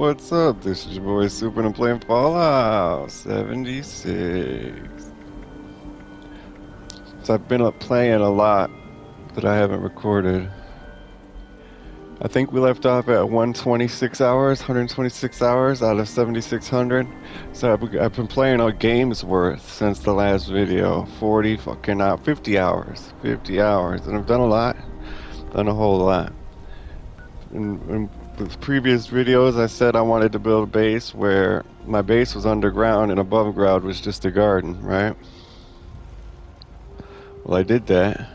What's up? This is your boy Super and I'm playing Fallout 76. So I've been up playing a lot that I haven't recorded. I think we left off at 126 hours, 126 hours out of 7,600. So I've been playing a game's worth since the last video. 40 fucking out, 50 hours. 50 hours. And I've done a lot. Done a whole lot. In the previous videos, I said I wanted to build a base where my base was underground and above ground was just a garden, right? Well, I did that.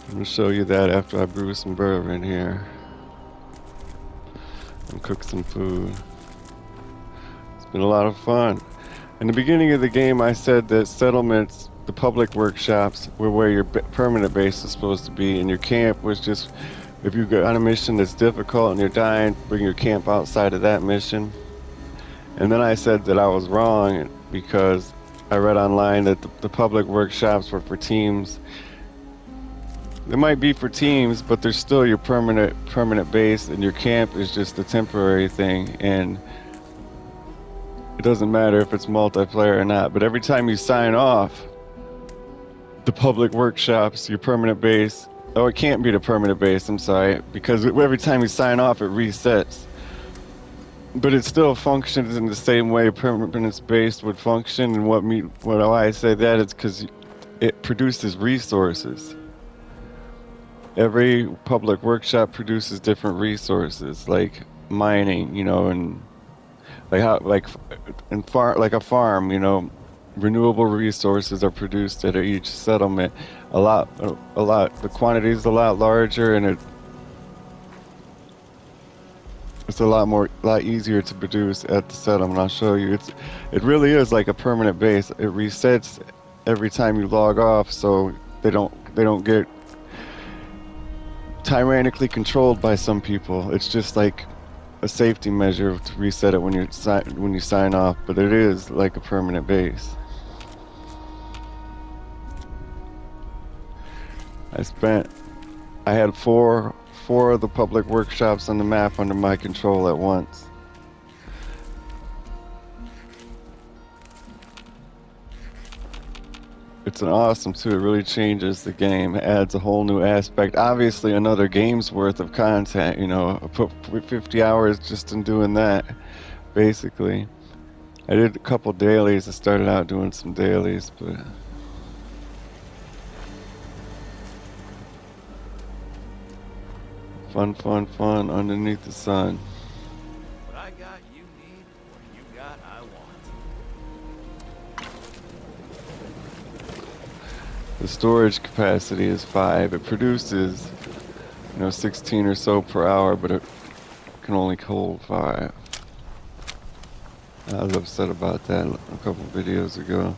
I'm going to show you that after I brew some bourbon here and cook some food. It's been a lot of fun. In the beginning of the game, I said that settlements, the public workshops, were where your permanent base is supposed to be, and your camp was just, if you go on a mission that's difficult and you're dying, bring your camp outside of that mission. And then I said that I was wrong because I read online that the public workshops were for teams. They might be for teams, but they're still your permanent base, and your camp is just a temporary thing. And it doesn't matter if it's multiplayer or not. But every time you sign off, the public workshops, your permanent base. Oh, it can't be the permanent base. I'm sorry, because every time you sign off, it resets. But it still functions in the same way a permanent base would function. And why I say that is because it produces resources. Every public workshop produces different resources, like mining, you know, and like a farm, you know, renewable resources are produced at each settlement. A lot. The quantity is a lot larger, and it's a lot easier to produce at the settlement. I'll show you. It really is like a permanent base. It resets every time you log off, so they don't get tyrannically controlled by some people. It's just like a safety measure to reset it when you sign off, but it is like a permanent base. I had four of the public workshops on the map under my control at once. It's an awesome too. It really changes the game. It adds a whole new aspect. Obviously, another game's worth of content. You know, I put 50 hours just in doing that. Basically, I did a couple dailies. I started out doing some dailies, but fun underneath the sun. What I got, you need. What you got, I want. The storage capacity is 5. It produces, you know, 16 or so per hour, but it can only hold 5. I was upset about that a couple videos ago.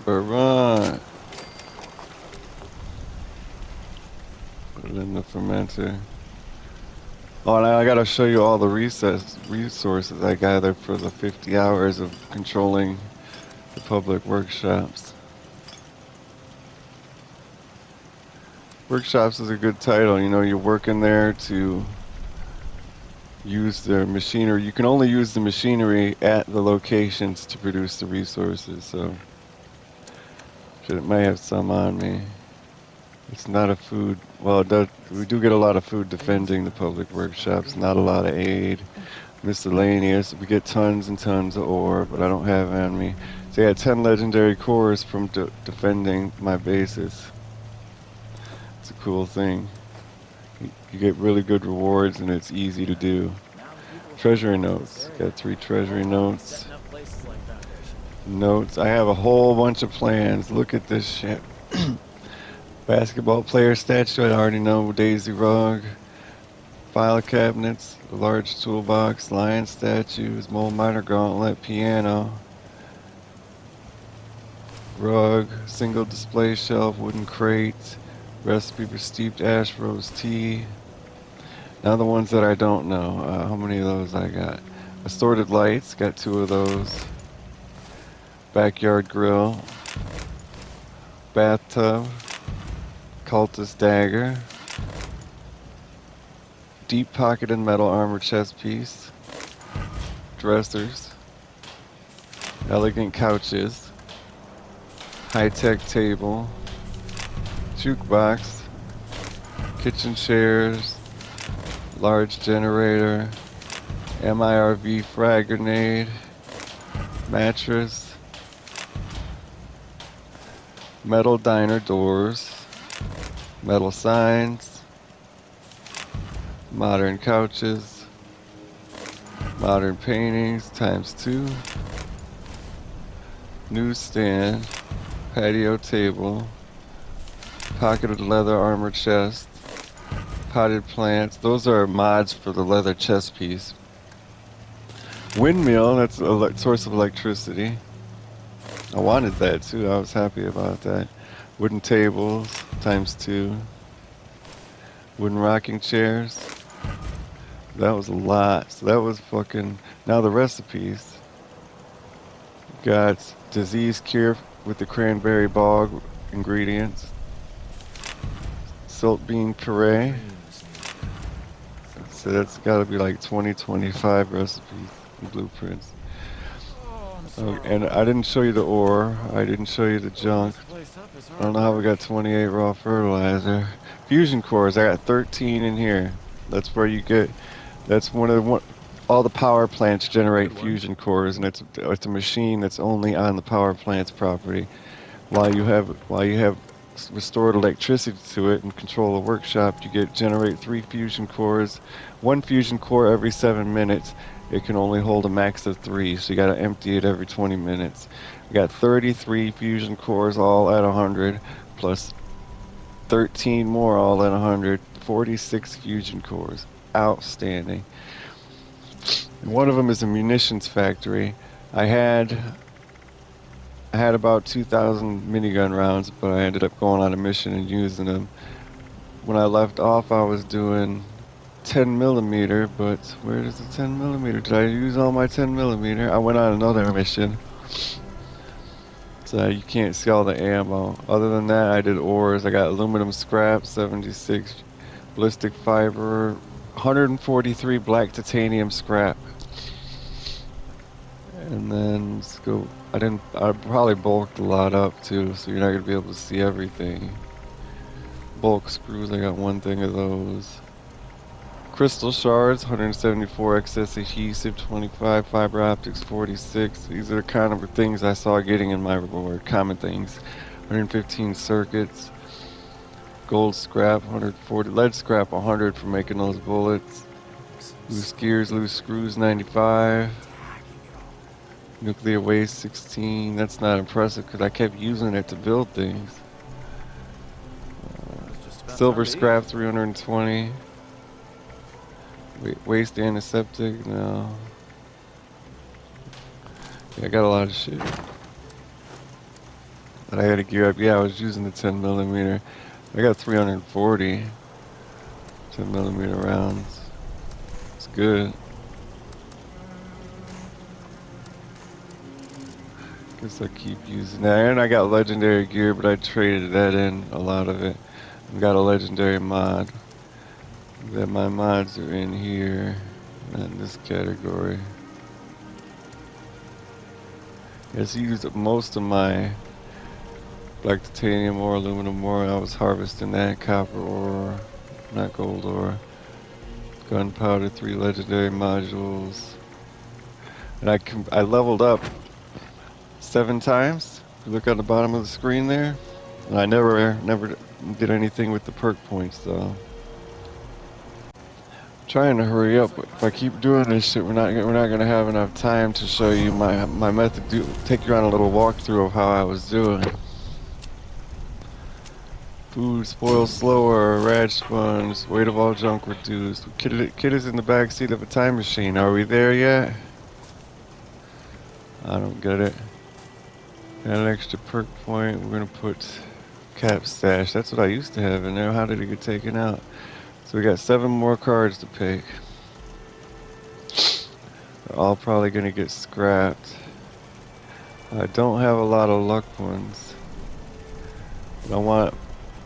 But run. Put it in the fermenter. Oh, and I gotta show you all the resources I gathered for the 50 hours of controlling the public workshops. Workshops is a good title. You know, you're working there to use their machinery. You can only use the machinery at the locations to produce the resources, so it may have some on me. It's not a food. Well, it does. We do get a lot of food defending the public workshops. Not a lot of aid. Miscellaneous. We get tons and tons of ore, but I don't have it on me. So I had 10 legendary cores from defending my bases. It's a cool thing. You get really good rewards, and it's easy to do. Treasury notes. Got 3 treasury notes. Notes. I have a whole bunch of plans. Look at this shit. Basketball player statue, I already know. Daisy rug. File cabinets. A large toolbox. Lion statues. Mole miner gauntlet. Piano. Rug. Single display shelf. Wooden crate. Recipe for steeped ash rose tea. Now the ones that I don't know. How many of those I got? Assorted lights. Got 2 of those. Backyard grill. bathtub, cultist dagger, deep pocketed metal armor chest piece, dressers, elegant couches, high-tech table, jukebox, kitchen chairs, large generator, MIRV frag grenade, mattress, metal diner doors, metal signs, modern couches, modern paintings ×2, newsstand, patio table, pocketed leather armor chest, potted plants. Those are mods for the leather chest piece. Windmill, that's a source of electricity. I wanted that too, I was happy about that. Wooden tables ×2. Wooden rocking chairs. That was a lot. So that was fucking... Now the recipes. Got disease cure with the cranberry bog ingredients. Salt bean puree. So that's got to be like 25 recipes and blueprints. And I didn't show you the ore. I didn't show you the junk. I don't know how we got 28 raw fertilizer. Fusion cores. I got 13 in here. That's where you get. That's all the power plants generate fusion cores, and it's a machine that's only on the power plant's property. While you have restored electricity to it and control a workshop, you generate 3 fusion cores. 1 fusion core every 7 minutes. It can only hold a max of 3, so you gotta empty it every 20 minutes. We got 33 fusion cores all at 100, plus 13 more all at 100. 46 fusion cores. Outstanding. And one of them is a munitions factory. I had about 2,000 minigun rounds, but I ended up going on a mission and using them. When I left off, I was doing 10mm, but where is the 10mm? Did I use all my 10mm? I went on another mission, so you can't see all the ammo. Other than that, I did ores. I got aluminum scrap, 76 ballistic fiber, 143 black titanium scrap. And then let's go. I probably bulked a lot up too, so you're not gonna be able to see everything. Bulk screws, I got 1 thing of those. Crystal shards, 174 excess adhesive, 25 fiber optics, 46. These are the kind of things I saw getting in my reward. Common things. 115 circuits. Gold scrap, 140. Lead scrap, 100 for making those bullets. Loose gears, loose screws, 95. Nuclear waste, 16. That's not impressive because I kept using it to build things. Silver scrap, 320. Waste antiseptic, no. Yeah, I got a lot of shit. But I had to gear up. Yeah, I was using the 10mm. I got 340 10mm rounds. It's good. Guess I keep using that. And I got legendary gear, but I traded that in, a lot of it. I got a legendary mod. That my mods are in here, not in this category. Yes, I used most of my black titanium ore, aluminum ore. I was harvesting that, copper ore, not gold ore. Gunpowder, 3 legendary modules. And I leveled up 7 times. You look on the bottom of the screen there. And I never did anything with the perk points though. Trying to hurry up, but if I keep doing this shit, we're not gonna have enough time to show you my method. Take you on a little walkthrough of how I was doing. Food spoils slower, rad sponge, weight of all junk reduced. Kid is in the back seat of a time machine. Are we there yet? I don't get it. Got an extra perk point. We're gonna put cap stash. That's what I used to have in there. How did it get taken out? So we got 7 more cards to pick. They're all probably gonna get scrapped. I don't have a lot of luck ones. I want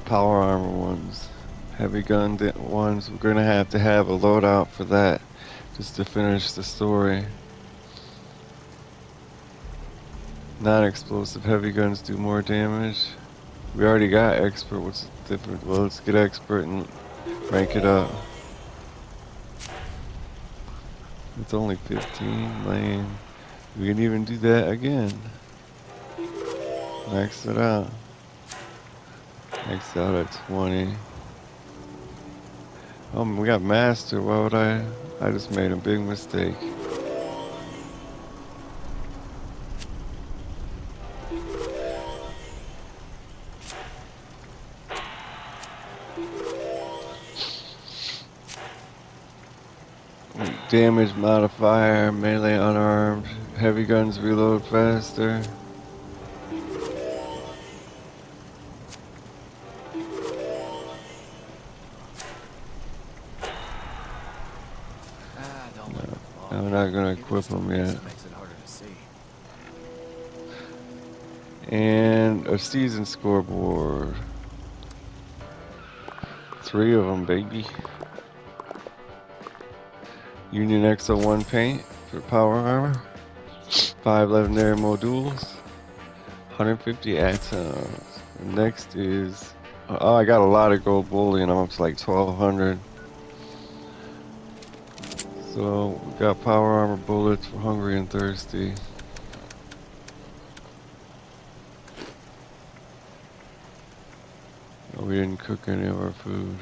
power armor ones. Heavy gun ones. We're gonna have to have a loadout for that just to finish the story. Non-explosive heavy guns do more damage. We already got expert. What's the difference? Well, let's get expert and rank it up. It's only 15. Lame. We can even do that again. Max it out. Max out at 20. Oh, we got master. Why would I just made a big mistake. Damage modifier, melee unarmed, heavy guns reload faster. No, I'm not gonna equip them yet. And a season scoreboard. 3 of them, baby. Union XO1 paint for power armor. 5 legendary modules. 150 atoms. Next is... Oh, I got a lot of gold bullion. I'm up to like 1200. So, we got power armor bullets for hungry and thirsty. Oh, we didn't cook any of our food.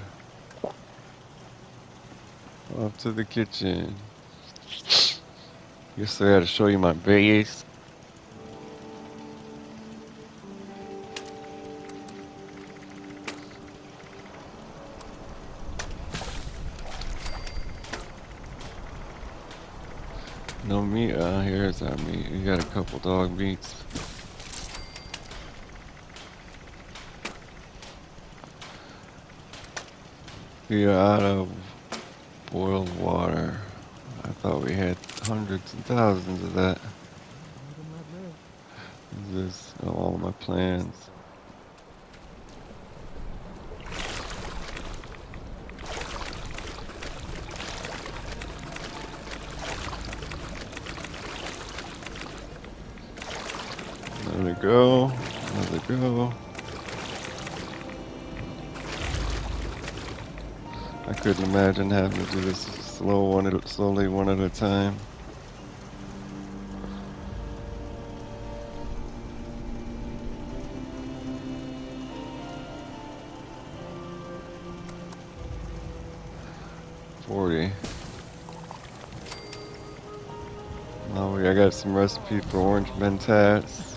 Off to the kitchen. Guess I gotta show you my base. No meat. Here's our meat. We got a couple dog meats. We are out of boiled water. I thought we had hundreds and thousands of that. This all my plans. Let it go. Let it go. I couldn't imagine having to do this slowly one at a time. Oh, I got some recipe for orange mentats.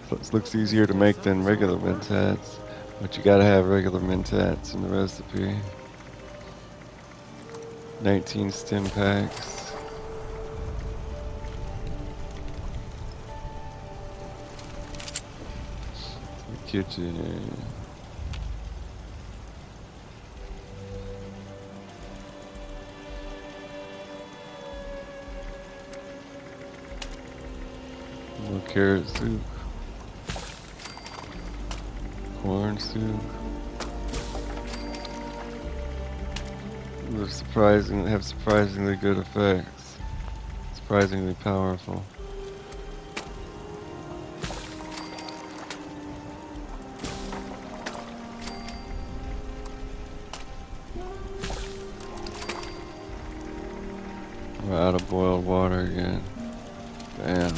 So it looks easier to make than regular mentats, but you gotta have regular mentats in the recipe. 19 stim packs. The kitchen. More carrot soup. Corn soup. They have surprisingly good effects. Surprisingly powerful. We're out of boiled water again. Damn.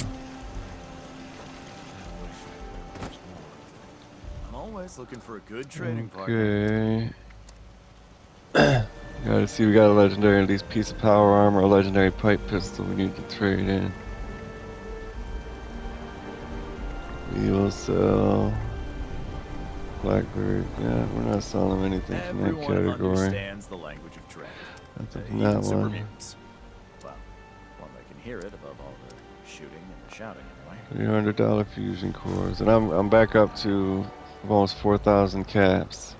I'm always looking for a good trading partner. Okay. Gotta see, we got a legendary, at least piece of power armor, a legendary pipe pistol we need to trade in. We will sell Blackbird. Yeah, we're not selling anything from that category. Everyone understands the language of trade. Even that one. Well, one that can hear it above all the shooting and the shouting anyway. $300 fusion cores, and I'm back up to almost 4,000 caps.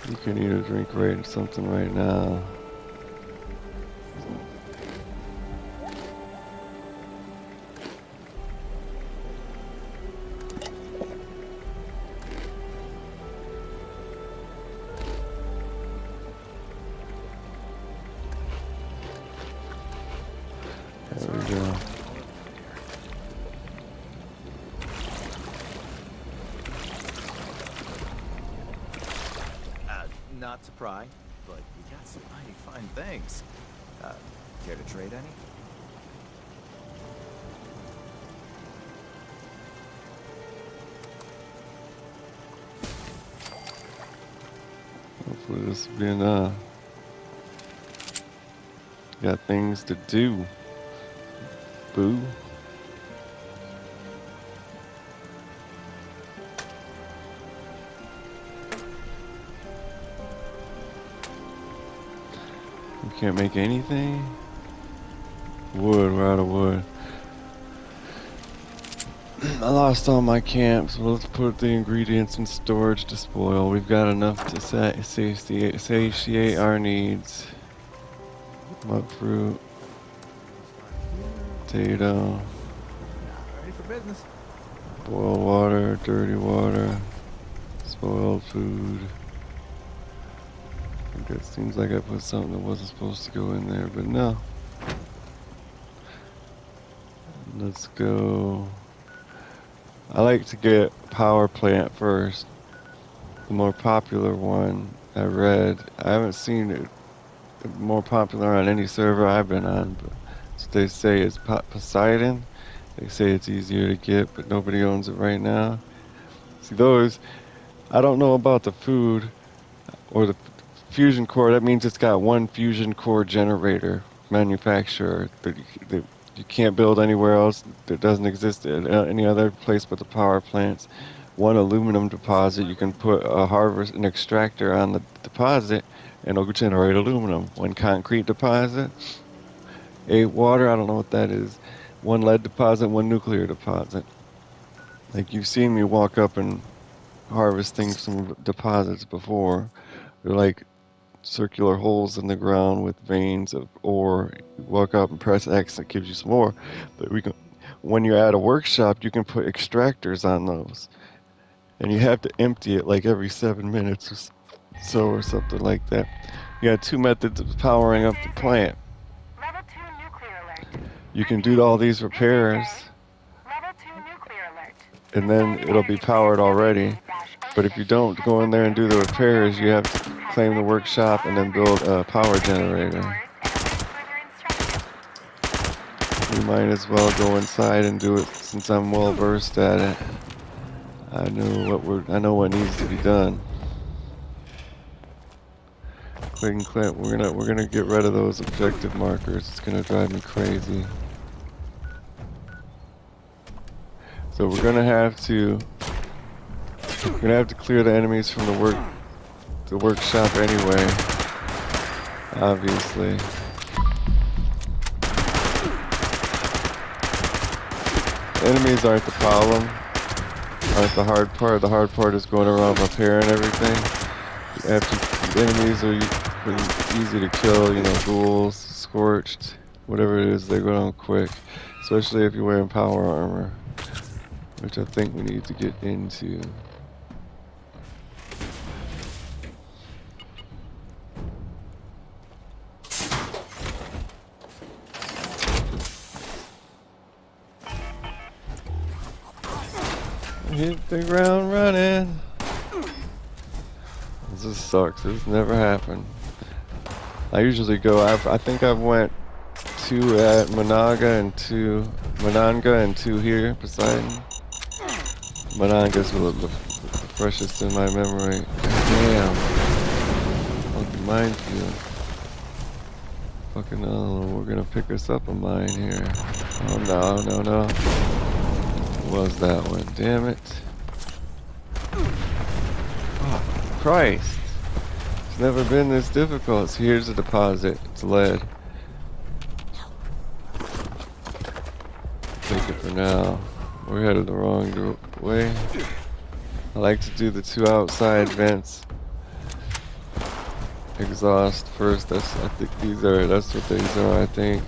You can eat or drink something right now. not to pry, but you got some mighty fine things. Care to trade any? Hopefully this will be enough. Got things to do. Boo. We can't make anything? Wood, we're out of wood. I lost all my camps. Well, let's put the ingredients in storage to spoil. We've got enough to satiate our needs. Mug fruit. Potato. Ready for business. Boiled water, dirty water. Spoiled food. I think that seems like I put something that wasn't supposed to go in there, but no. Let's go. I like to get power plant first. The more popular one I read. I haven't seen it more popular on any server I've been on, but that's what they say is Poseidon. They say it's easier to get, but nobody owns it right now. See those, I don't know about the food or the fusion core. That means it's got one fusion core generator manufacturer that you can't build anywhere else. That doesn't exist at any other place but the power plants. One aluminum deposit, you can put an extractor on the deposit and it'll generate aluminum. One concrete deposit, 8 water, I don't know what that is. 1 lead deposit, 1 nuclear deposit. Like you've seen me walk up and harvest things from deposits before. They're like circular holes in the ground with veins of ore. You walk up and press X, it gives you some more. But when you're at a workshop, you can put extractors on those. And you have to empty it like every 7 minutes or so or something like that. You got 2 methods of powering up the plant. Level 2 nuclear alert. You can do all these repairs. Level 2 nuclear alert. And then it'll be powered already. But if you don't go in there and do the repairs, you have to claim the workshop and then build a power generator. We might as well go inside and do it since I'm well versed at it. I know what needs to be done. Click and click. We're gonna get rid of those objective markers. It's gonna drive me crazy. So we're gonna have to clear the enemies from the workshop anyway. Obviously. Enemies aren't the problem. Aren't the hard part. The hard part is going around repairing everything. The enemies are pretty easy to kill, you know, ghouls, scorched, whatever it is, they go down quick. Especially if you're wearing power armor, which I think we need to get into. Hit the ground running. This sucks. This never happened. I usually go. I think I've went 2 at Mananga and 2 here. Poseidon. Mananga's the freshest in my memory. Damn. Fucking minefield. Fucking we're gonna pick us up a mine here. Oh no. Was that one? Damn it. Oh, Christ. It's never been this difficult. So here's a deposit. It's lead. Take it for now. We're headed the wrong way. I like to do the 2 outside vents. Exhaust first. I think that's what these are, I think.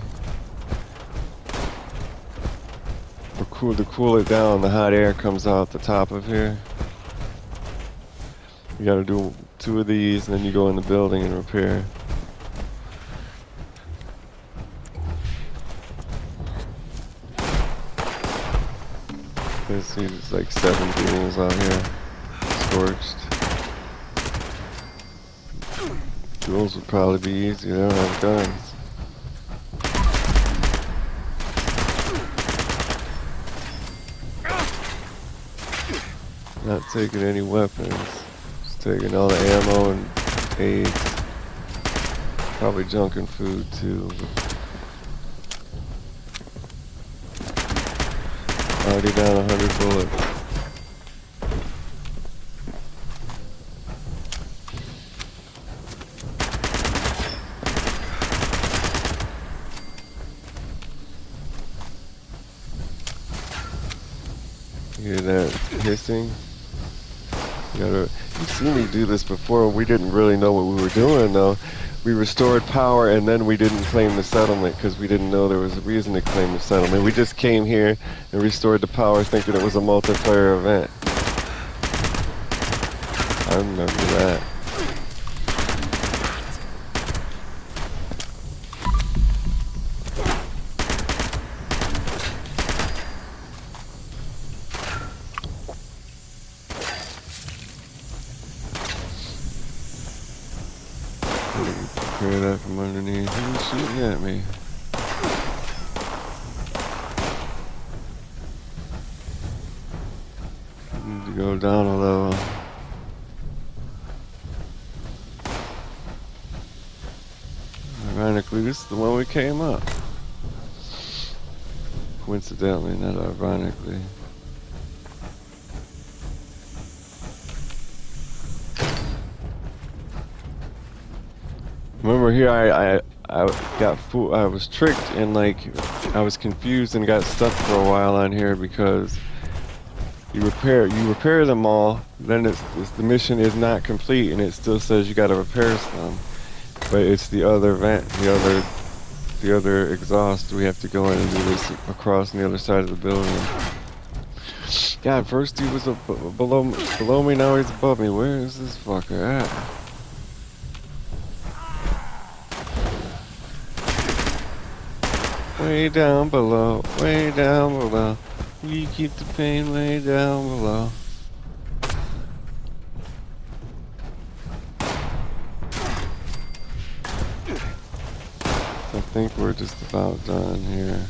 To cool it down, the hot air comes out the top of here. You gotta do 2 of these and then you go in the building and repair. Let's see, there's like 7 ghouls out here. Scorched. Duels would probably be easier. They don't have guns. Not taking any weapons. Just taking all the ammo and aids. Probably junk and food too. Already down 100 bullets. You hear that hissing? You've seen me do this before. We didn't really know what we were doing though. We restored power and then we didn't claim the settlement because we didn't know there was a reason to claim the settlement. We just came here and restored the power thinking it was a multiplayer event. I remember that. Prepare that from underneath. Who's shooting at me? I need to go down a level. Ironically, this is the one we came up. Coincidentally, not ironically. Remember here, I got fooled. I was tricked and like I was confused and got stuck for a while on here because you repair them all. Then the mission is not complete and it still says you got to repair some, but it's the other vent, the other exhaust. We have to go in and do this across on the other side of the building. God, first he was below me, now he's above me. Where is this fucker at? Way down below, way down below. We keep the pain way down below. I think we're just about done here.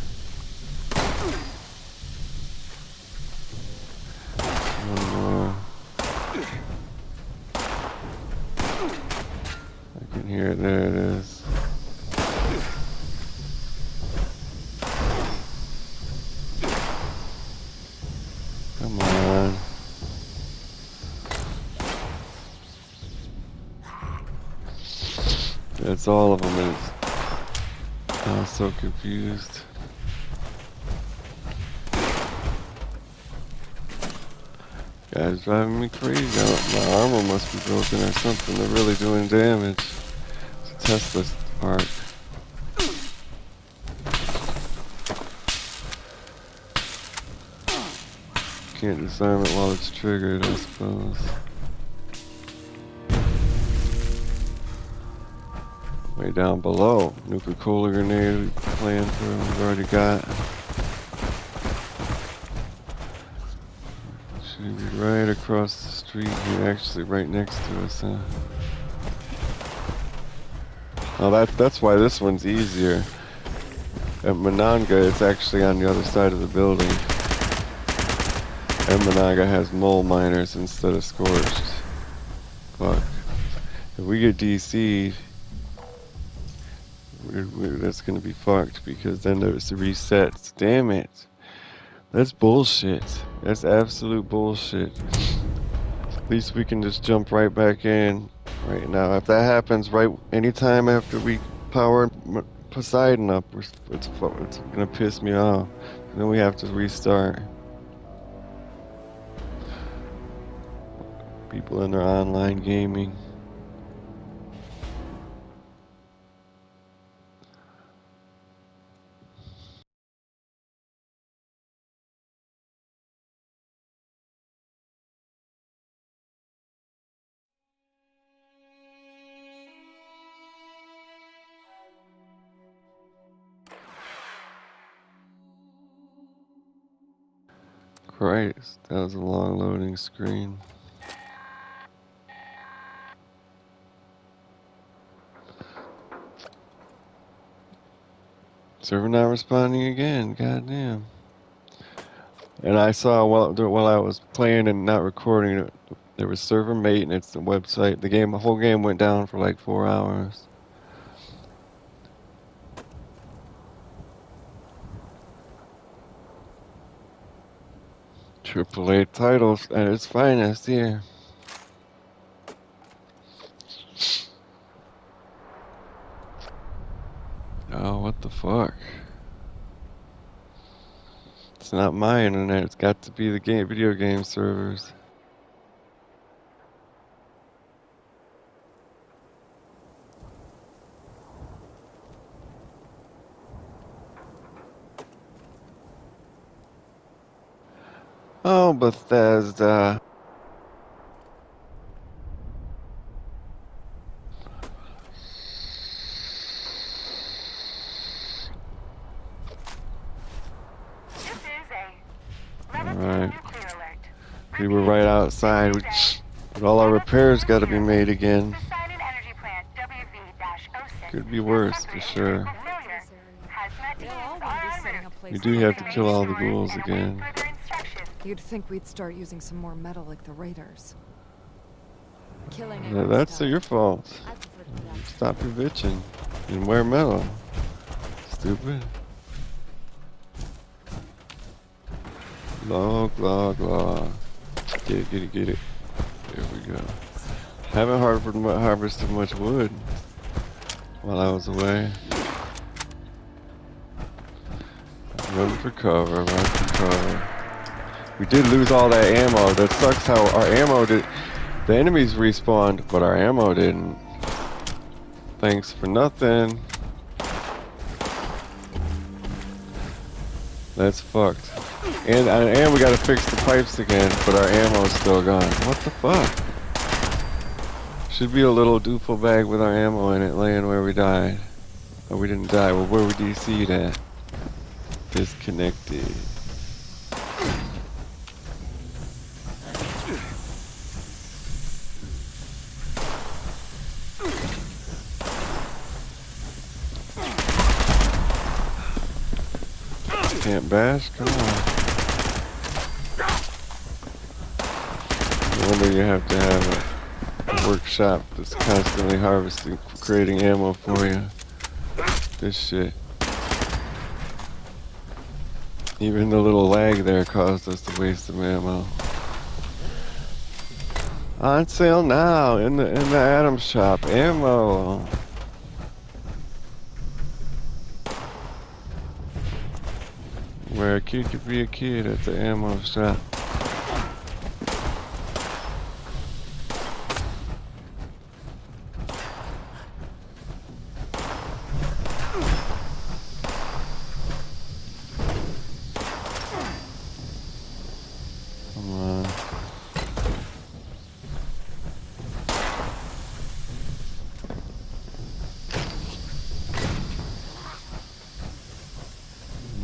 One more. I can hear it, there it is. Come on. That's all of them. I'm so confused. Guy's driving me crazy. My armor must be broken or something. They're really doing damage. It's a Tesla's part. Can't disarm it while it's triggered, I suppose. Way down below. Nuclear cola grenade we planned for, we've already got. Should be right across the street here, actually right next to us, huh? Oh, that's why this one's easier. At Mananga, it's actually on the other side of the building. And Mananga has mole miners instead of scorched. Fuck. If we get DC'd, that's gonna be fucked because then there's the resets. Damn it. That's bullshit. That's absolute bullshit. At least we can just jump right back in right now. If that happens right anytime after we power Poseidon up, it's gonna piss me off. And then we have to restart. People in their online gaming. Christ, that was a long loading screen. Server not responding again. Goddamn. And I saw while I was playing and not recording it, there was server maintenance. The website, the whole game went down for like 4 hours. AAA titles at its finest here. Oh, what the fuck? It's not my internet. It's got to be the video game servers. Oh, Bethesda. Alright. We were right outside. But all our repairs got to be made again. Could be worse, for sure. We do have to kill all the ghouls again. You'd think we'd start using some more metal like the raiders. That's your fault. Stop your bitching and wear metal. Stupid. Log, log, log. Get it, get it, get it. There we go. Haven't harvested much wood while I was away. Run for cover, run for cover. We did lose all that ammo. That sucks how our ammo did. The enemies respawned, but our ammo didn't. Thanks for nothing. That's fucked. And we gotta fix the pipes again, but our ammo's still gone. What the fuck? Should be a little duffel bag with our ammo in it laying where we died. Oh, we didn't die. Well, where we DC'd at? Disconnected. Can't bash? Come on. No wonder you have to have a workshop that's constantly harvesting, creating ammo for you. This shit. Even the little lag there caused us to waste some ammo. On sale now in the Atom shop. Ammo. Where a kid could be a kid at the ammo shop. Come on.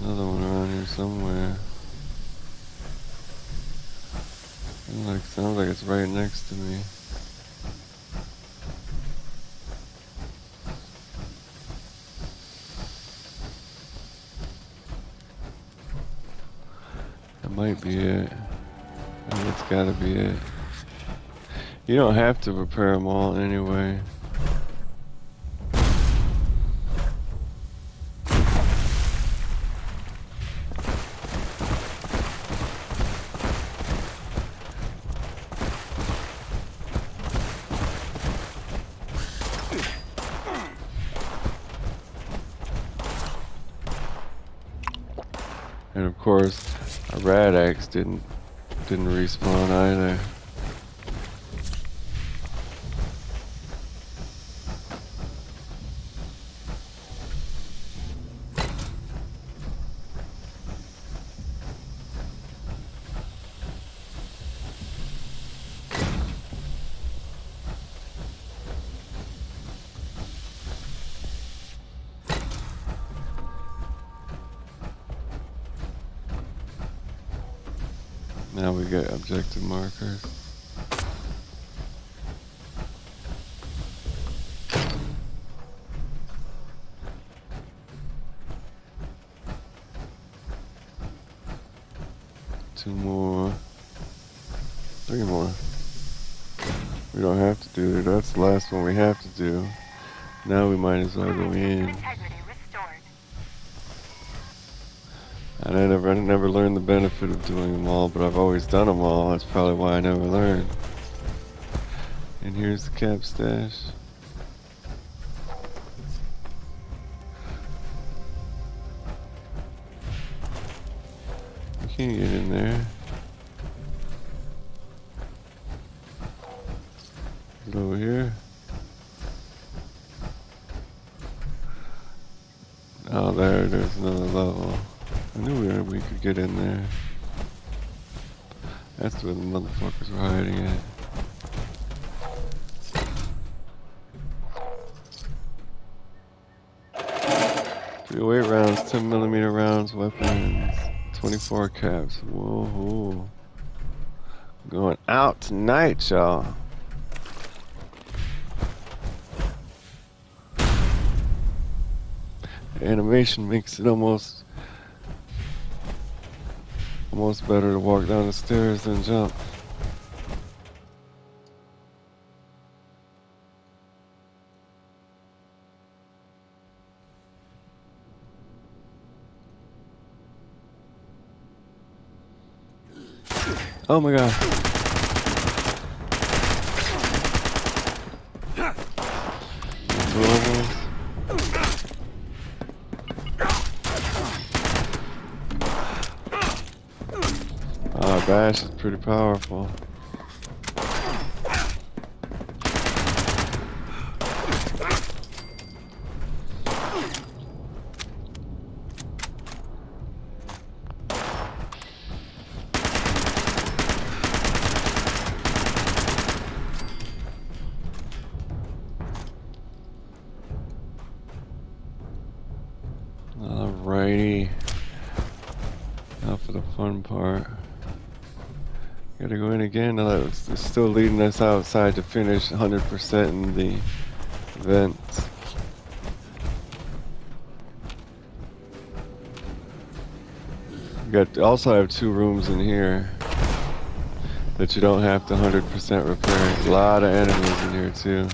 Another one around here somewhere. Sounds like it's right next to me. That might be it. I think it's gotta be it. You don't have to repair them all anyway. And of course, a rat axe didn't respawn either. Now we get objective markers. We don't have to do it. That's the last one we have to do. Now we might as well go in. Integrity restored. And I never learned the benefit of doing them all, but I've always done them all. That's probably why I never learned. And here's the cap stash. You can't get in there. Is it over here? Oh, there's another level. I knew we could get in there. That's where the motherfuckers were hiding at. 308 rounds, 10mm rounds, weapons, 24 caps. Whoa. Going out tonight, y'all. The animation makes it almost better to walk down the stairs than jump. Oh my god. Bash is pretty powerful. Alrighty. Now for the fun part. Gotta go in again. It's still leading us outside to finish 100% in the vents. Also have 2 rooms in here that you don't have to 100% repair. A lot of enemies in here too.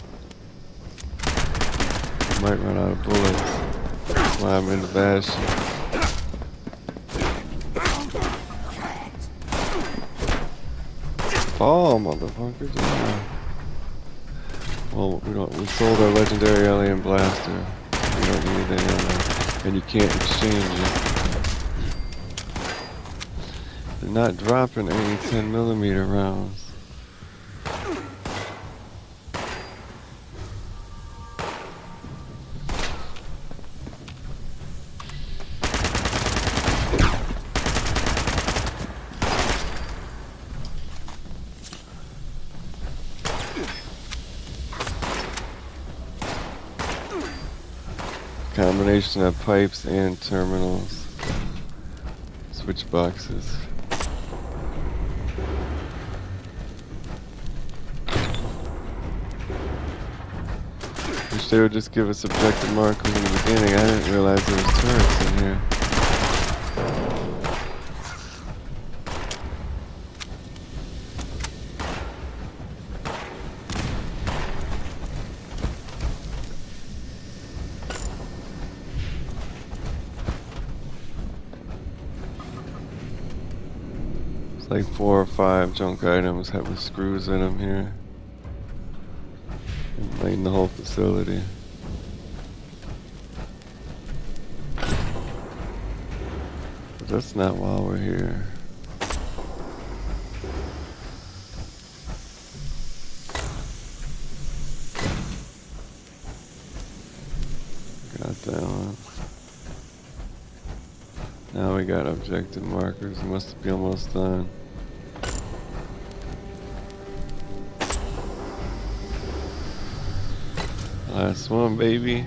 Might run out of bullets. That's why I'm in the bash. Oh, motherfuckers. Yeah. Well, we sold our legendary alien blaster. We don't need any other. And you can't exchange it. They're not dropping any 10mm rounds. Combination of pipes and terminals. Switch boxes. Wish they would just give us objective markers in the beginning. I didn't realize there was turrets in here. Like 4 or 5 junk items having screws in them here. And lighting the whole facility. But that's not while we're here. Got that one. Now we got objective markers. We must be almost done. Last one, baby.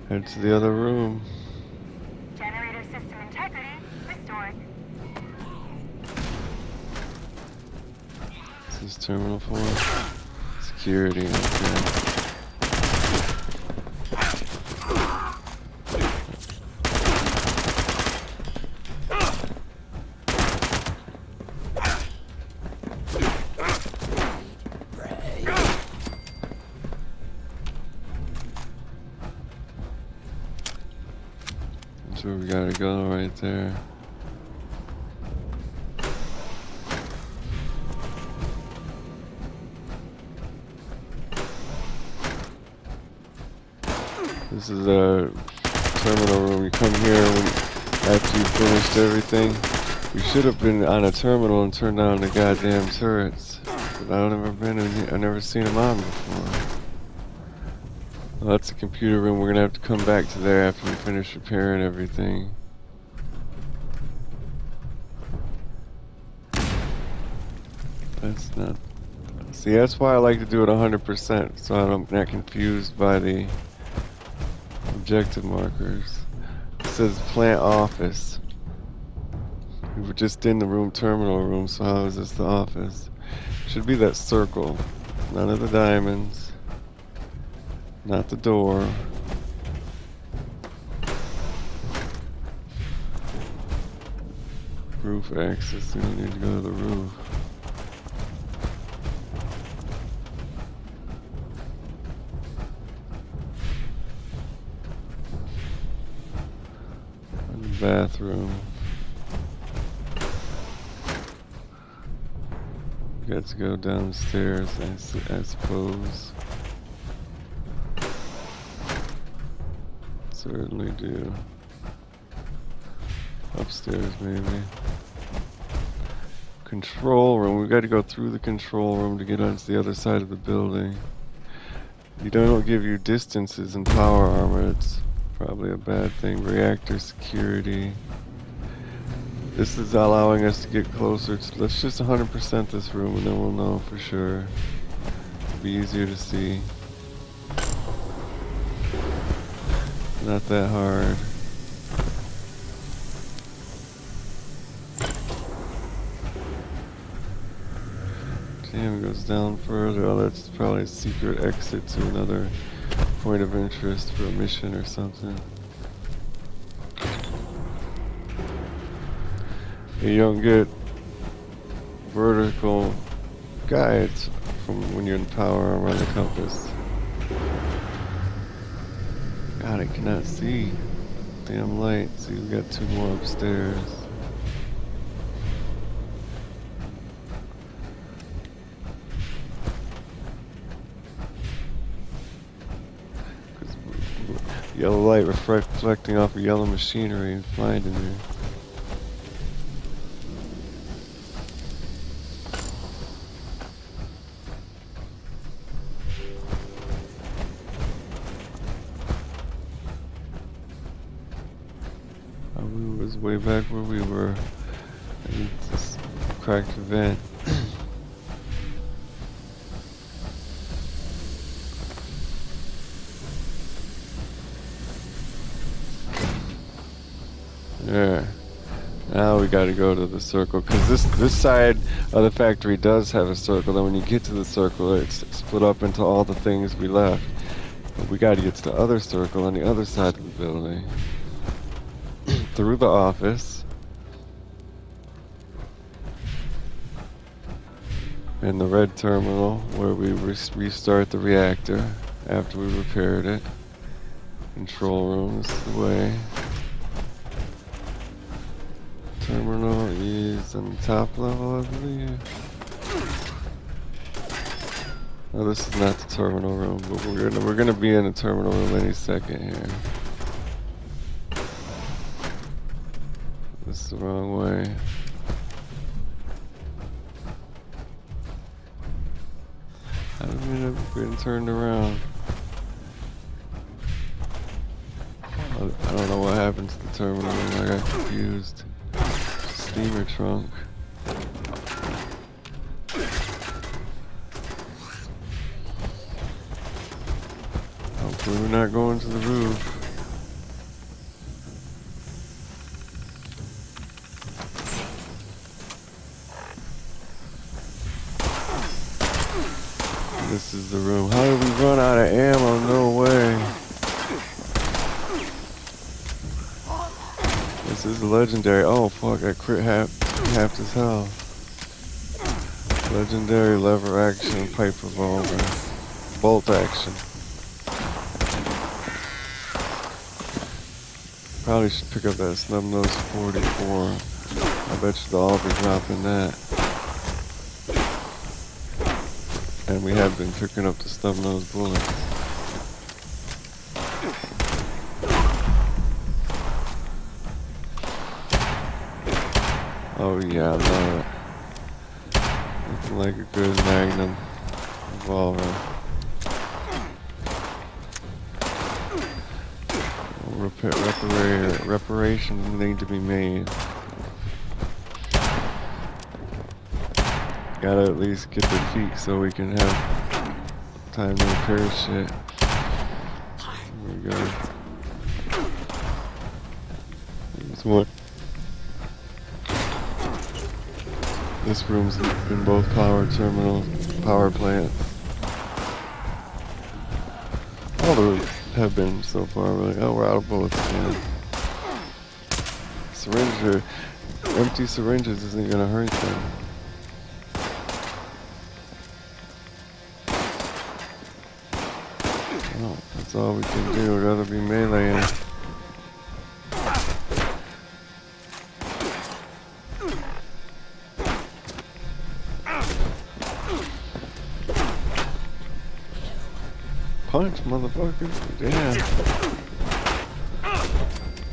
Head to the other room. Generator system integrity restored. This is Terminal 4. Security, okay. That's where we gotta go right there. This is a terminal room. You come here after you've finished everything. We should have been on a terminal and turned on the goddamn turrets. But I've never been in here. I've never seen them on before. Well, that's the computer room. We're gonna have to come back to there after we finish repairing everything. That's not... See, that's why I like to do it 100%, so I'm not confused by the objective markers. It says plant office. We were just in the room, terminal room, so how is this the office? Should be that circle. None of the diamonds. Not the door. Roof access, we need to go to the roof. Bathroom. Got to go downstairs, I suppose. Certainly do. Upstairs, maybe. Control room. We got to go through the control room to get onto the other side of the building. You don't give you distances in power armor. It's probably a bad thing. Reactor security. This is allowing us to get closer to... Let's just 100% this room and then we'll know for sure. It'll be easier to see. Not that hard. Damn, it goes down further. Oh, that's probably a secret exit to another point of interest for a mission or something. You don't get vertical guides from when you're in power armor on the compass. God, I cannot see. Damn light. See, we got two more upstairs. Yellow light reflecting off of yellow machinery and blinding me. We was way back where we were. I need this cracked vent. There. Now we gotta go to the circle, because this side of the factory does have a circle. Then when you get to the circle, it's split up into all the things we left. But we gotta get to the other circle on the other side of the building. Through the office. In the red terminal, where we restart the reactor after we repaired it. Control room is the way. Terminal is on the top level, I believe. Oh, this is not the terminal room, but we're gonna be in the terminal room any second here. This is the wrong way. How did we end up getting turned around? I don't know what happened to the terminal room. I got confused. Steamer trunk. Hopefully we're not going to the roof. This is the room. How did we run out of ammo? No way. This is legendary. Oh fuck, I crit half his health. Legendary lever action pipe revolver. Bolt action. Probably should pick up that snub nose 44. I bet you they'll all be dropping that. And we have been picking up the snub nose bullets. Oh yeah, I love it. Looking like a good Magnum revolver. Reparations need to be made. Gotta at least get the feet so we can have time to repair shit. Here we go. There's one. This room's in both power terminals, power plants. All the rooms have been so far. We're like, oh, we're out of bullets again. Empty syringes isn't gonna hurt them. Oh, that's all we can do. We'd rather be meleeing. Punch, motherfucker. Damn.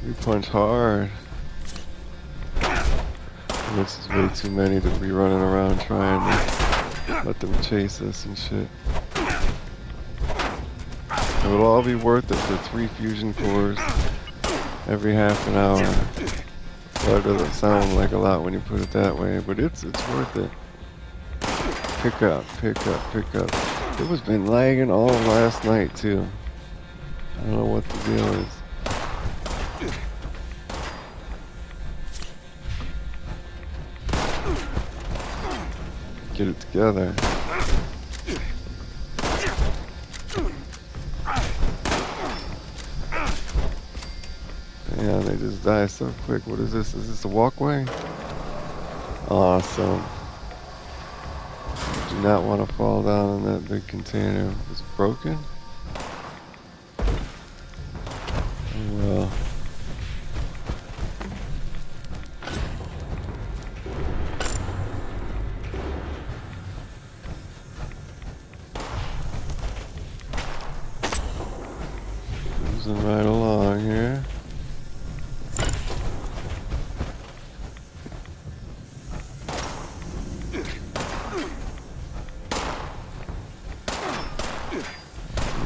You punch hard. This is way too many to be running around trying to let them chase us and shit. It'll all be worth it for 3 fusion cores every half an hour. Well, it doesn't sound like a lot when you put it that way, but it's worth it. Pick up, pick up, pick up. It was been lagging all last night too. I don't know what the deal is. Get it together. Yeah, they just die so quick. What is this? Is this a walkway? Awesome. Do not want to fall down in that big container. It's broken? Oh well. Cruising right along here.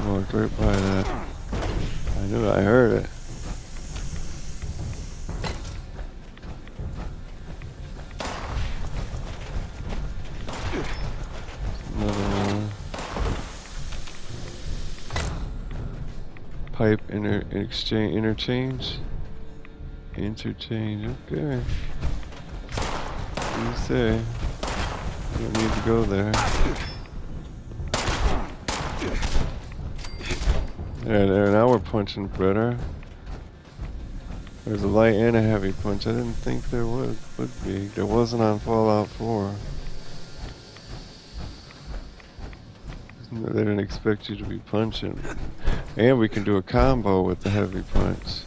Walked right by that. I knew it, I heard it. Another one. Pipe interchange. Interchange, okay. What do you say? You don't need to go there. There, now we're punching better. There's a light and a heavy punch. I didn't think there would be. There wasn't on Fallout 4. They didn't expect you to be punching. And we can do a combo with the heavy punch.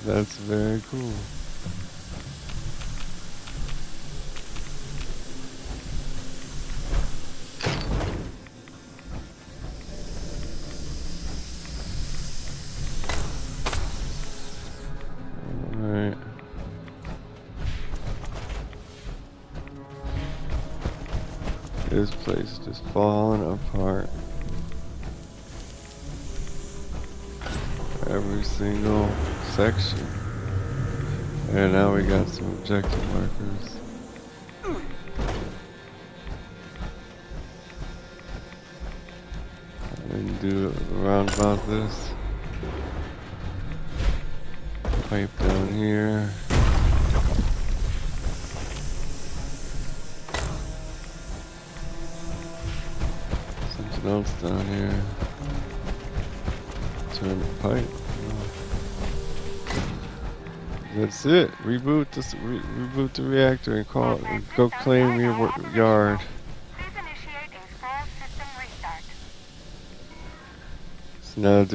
That's very cool. Alright. This place is just falling apart. Every single section. And now we got some objective markers. I didn't do it around about this. Pipe down here. Something else down here. Turn the pipe. That's it. Reboot the reactor and call it. Go claim your yard. Please initiate a full system restart. So now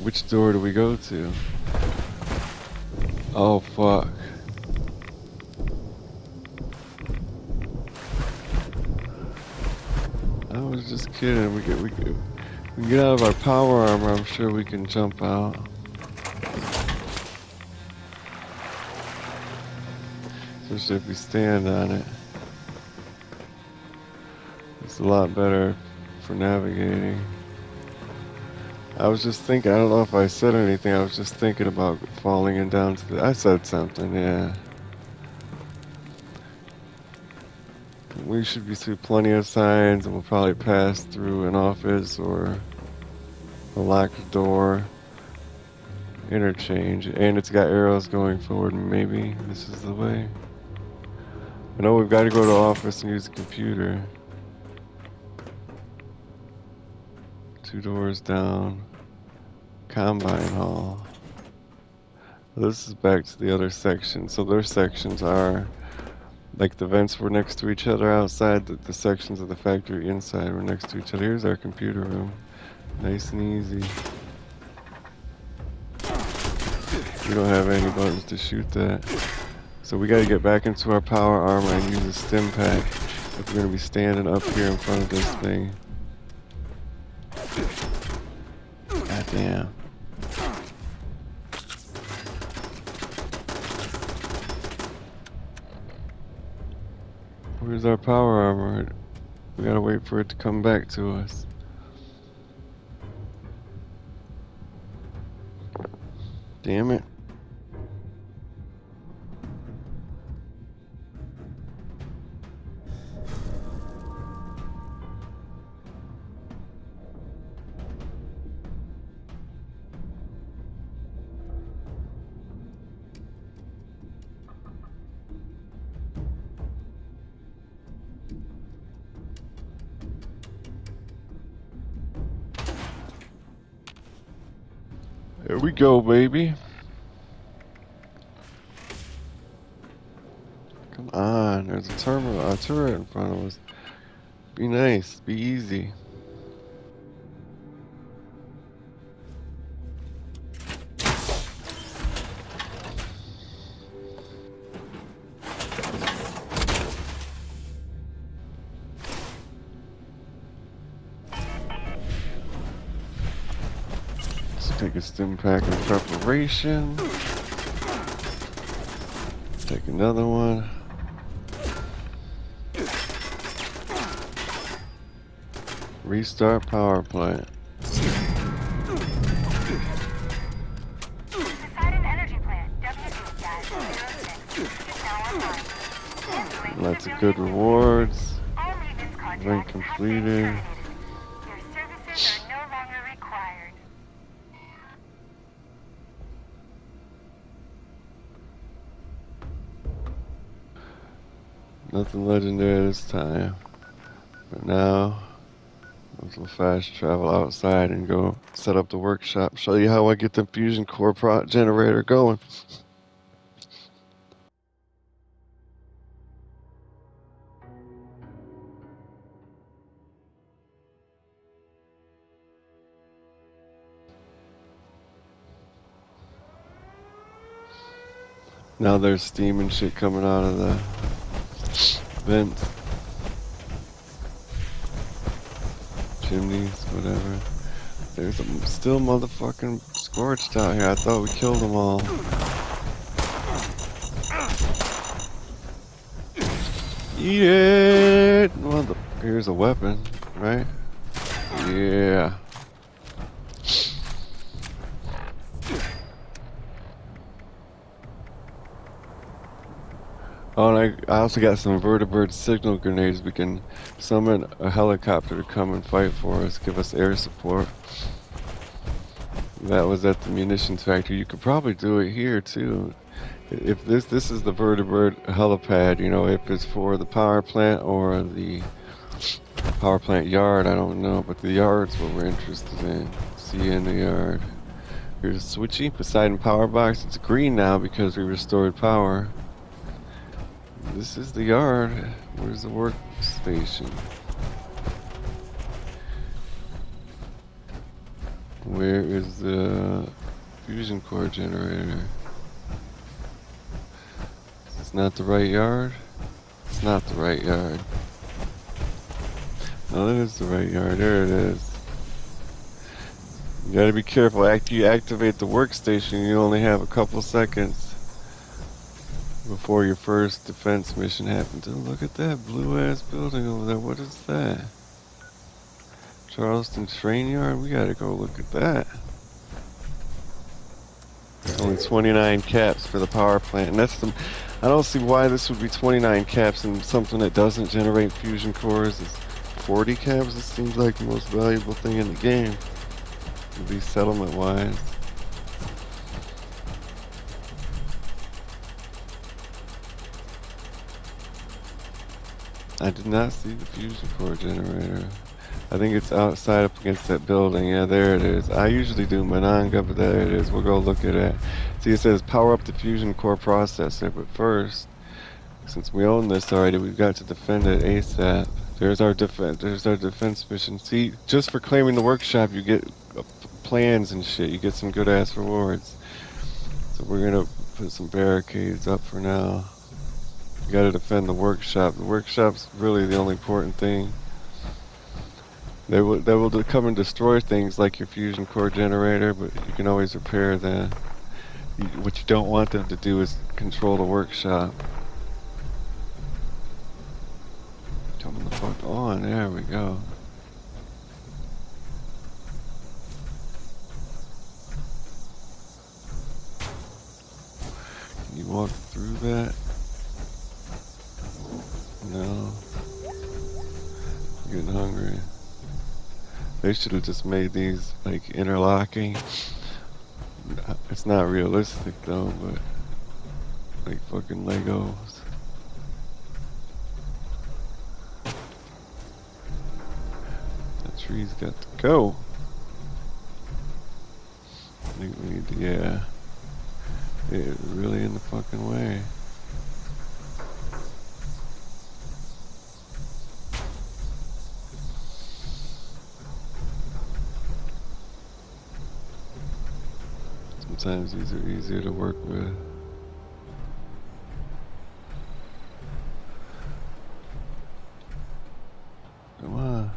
which door do we go to? Oh fuck. I was just kidding. We can get out of our power armor. I'm sure we can jump out. Especially if we stand on it. It's a lot better for navigating. I was just thinking, I don't know if I said anything, I was just thinking about falling in down to the, I said something, yeah. We should be through plenty of signs, and we'll probably pass through an office or a locked door. Interchange, and it's got arrows going forward, maybe this is the way. I know we've got to go to the office and use the computer. 2 doors down. Combine hall. This is back to the other section. So their sections are, like the vents were next to each other outside, the sections of the factory inside were next to each other. Here's our computer room. Nice and easy. We don't have any buttons to shoot that. So we gotta get back into our power armor and use a stim pack if we're gonna be standing up here in front of this thing. God damn. Where's our power armor? We gotta wait for it to come back to us. Damn it. There we go, baby. Come on, there's a terminal, a turret in front of us. Be nice, be easy. Take a stim pack in preparation. Take another one. Restart power plant. Energy plant, WD-06, is now online. Lots of good rewards. All maintenance contracts Rank have been completed. terminated. Your services are no longer required. Nothing legendary this time. But now, we'll fast travel outside and go set up the workshop. Show you how I get the fusion core generator going. Now there's steam and shit coming out of the vents. Chimneys, whatever. There's still motherfucking scorched out here. I thought we killed them all. Eat it! Here's a weapon, right? Yeah. Oh, and I also got some vertibird signal grenades. We can summon a helicopter to come and fight for us, give us air support. That was at the munitions factory. You could probably do it here too. If this is the vertibird helipad, you know, if it's for the power plant or the power plant yard, I don't know, but the yard's what we're interested in. See you in the yard. Here's a switchy, Poseidon power box. It's green now because we restored power. This is the yard. Where's the workstation? Where is the fusion core generator? It's not the right yard. It's not the right yard. No, that is the right yard. There it is. You gotta be careful. After you activate the workstation, you only have a couple seconds before your first defense mission happens. Oh, look at that blue ass building over there. What is that? Charleston Train Yard? We gotta go look at that. Only 29 caps for the power plant, and that's the. I don't see why this would be 29 caps and something that doesn't generate fusion cores is 40 caps. It seems like the most valuable thing in the game, at least settlement-wise. I did not see the fusion core generator. I think it's outside up against that building. Yeah, there it is. I usually do Mananga, but there it is. We'll go look at it. See, it says power up the fusion core processor, but first, since we own this already, we've got to defend it ASAP. There's our defense mission. See, just for claiming the workshop, you get plans and shit. You get some good ass rewards. So we're gonna put some barricades up for now. You gotta defend the workshop. The workshop's really the only important thing. They will come and destroy things like your fusion core generator, but you can always repair that. What you don't want them to do is control the workshop. Come the fuck on, there we go. Can you walk through that? No. I'm getting hungry. They should have just made these like interlocking. It's not realistic though, but like fucking Legos. That tree's got to go. I think we need to, yeah. It's really in the fucking way. Sometimes these are easier to work with. Come on.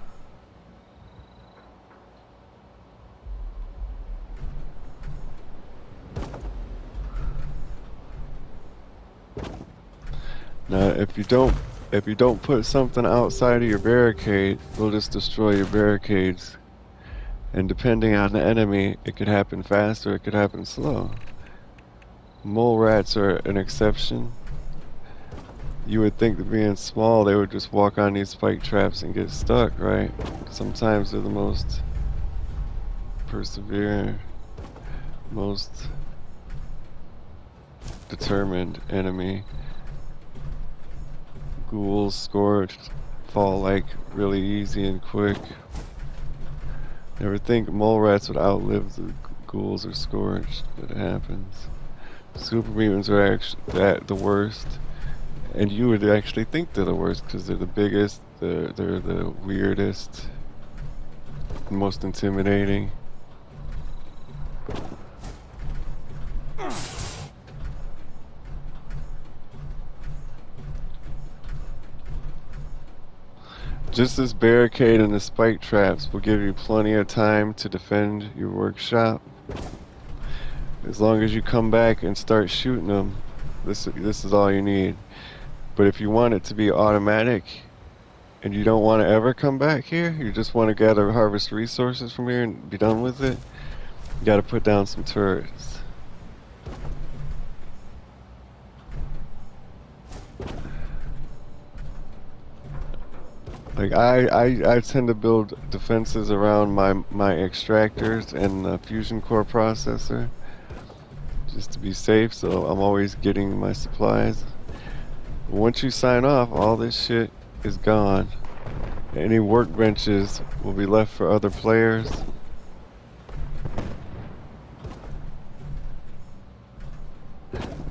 Now, if you don't put something outside of your barricade, they'll just destroy your barricades. And depending on the enemy, it could happen fast or it could happen slow. Mole rats are an exception. You would think that being small, they would just walk on these spike traps and get stuck, right? Sometimes they're the most persevere, most determined enemy. Ghouls, scorched, fall like really easy and quick. Never think mole rats would outlive the ghouls or scorched, but it happens. Super mutants are actually the worst, and you would actually think they're the worst because they're the biggest, they're the weirdest, most intimidating. Just this barricade and the spike traps will give you plenty of time to defend your workshop. As long as you come back and start shooting them, this is all you need. But if you want it to be automatic, and you don't want to ever come back here, you just want to gather harvest resources from here and be done with it, you got to put down some turrets. Like I tend to build defenses around my extractors and the fusion core processor, just to be safe. So I'm always getting my supplies. Once you sign off, all this shit is gone. Any workbenches will be left for other players.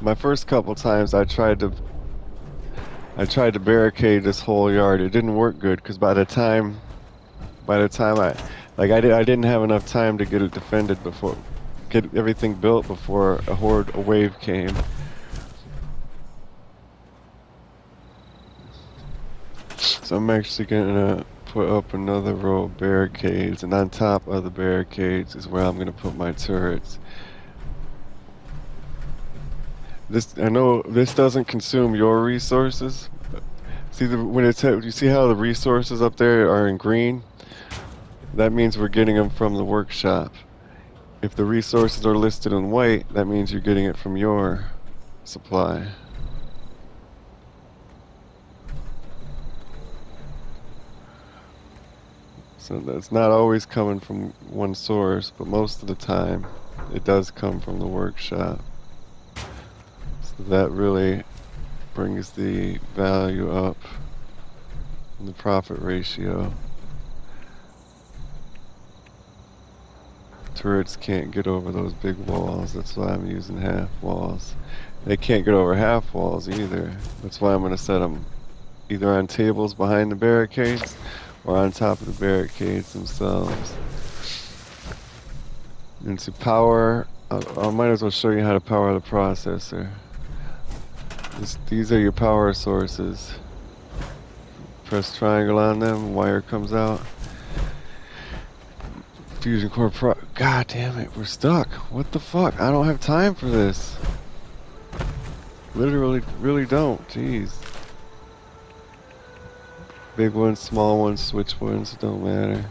My first couple times I tried to barricade this whole yard. It didn't work good because by the time I didn't have enough time to get it defended get everything built before a wave came. So I'm actually gonna put up another row of barricades, and on top of the barricades is where I'm gonna put my turrets. I know this doesn't consume your resources. See when you see how the resources up there are in green? That means we're getting them from the workshop. If the resources are listed in white, that means you're getting it from your supply. So that's not always coming from one source, but most of the time it does come from the workshop. So that really brings the value up in the profit ratio. Turrets can't get over those big walls, that's why I'm using half walls. They can't get over half walls either. That's why I'm going to set them either on tables behind the barricades or on top of the barricades themselves. And to power, I might as well show you how to power the processor. These are your power sources. Press triangle on them, wire comes out. Fusion core God damn it, we're stuck. What the fuck? I don't have time for this. Literally, really don't. Jeez. Big ones, small ones, switch ones, don't matter.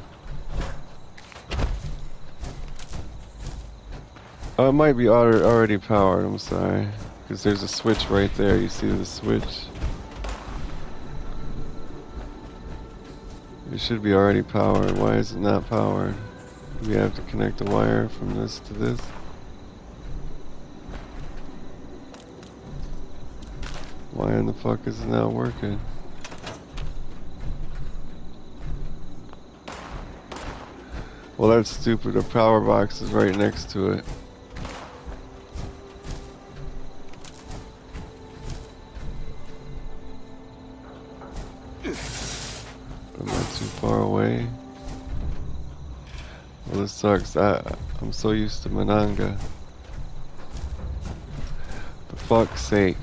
Oh, it might be already powered, I'm sorry. Because there's a switch right there, you see the switch? It should be already powered. Why is it not powered? We have to connect a wire from this to this. Why in the fuck is it not working? Well, that's stupid. The power box is right next to it. I'm not too far away. Well, this sucks. I'm so used to Mananga. For fuck's sake.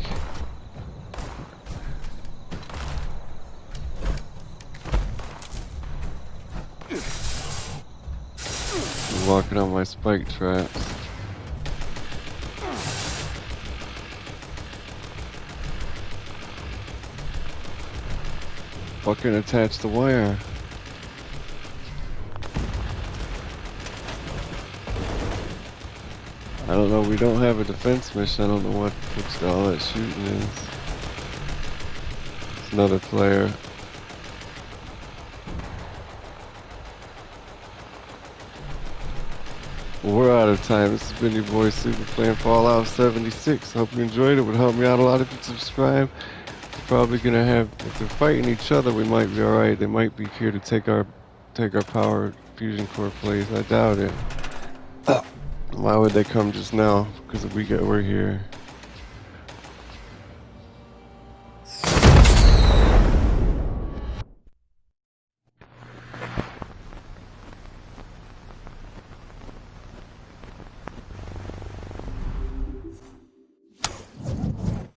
I'm walking on my spike traps. Fucking attach the wire. I don't know, we don't have a defense mission. I don't know what all that shooting is. It's another player. Well, we're out of time. This has been your boy Super playing Fallout 76. Hope you enjoyed it. It would help me out a lot if you subscribe. We're probably gonna have, if they're fighting each other, we might be alright. They might be here to take our power fusion core place. I doubt it. Why would they come just now? Because we're here.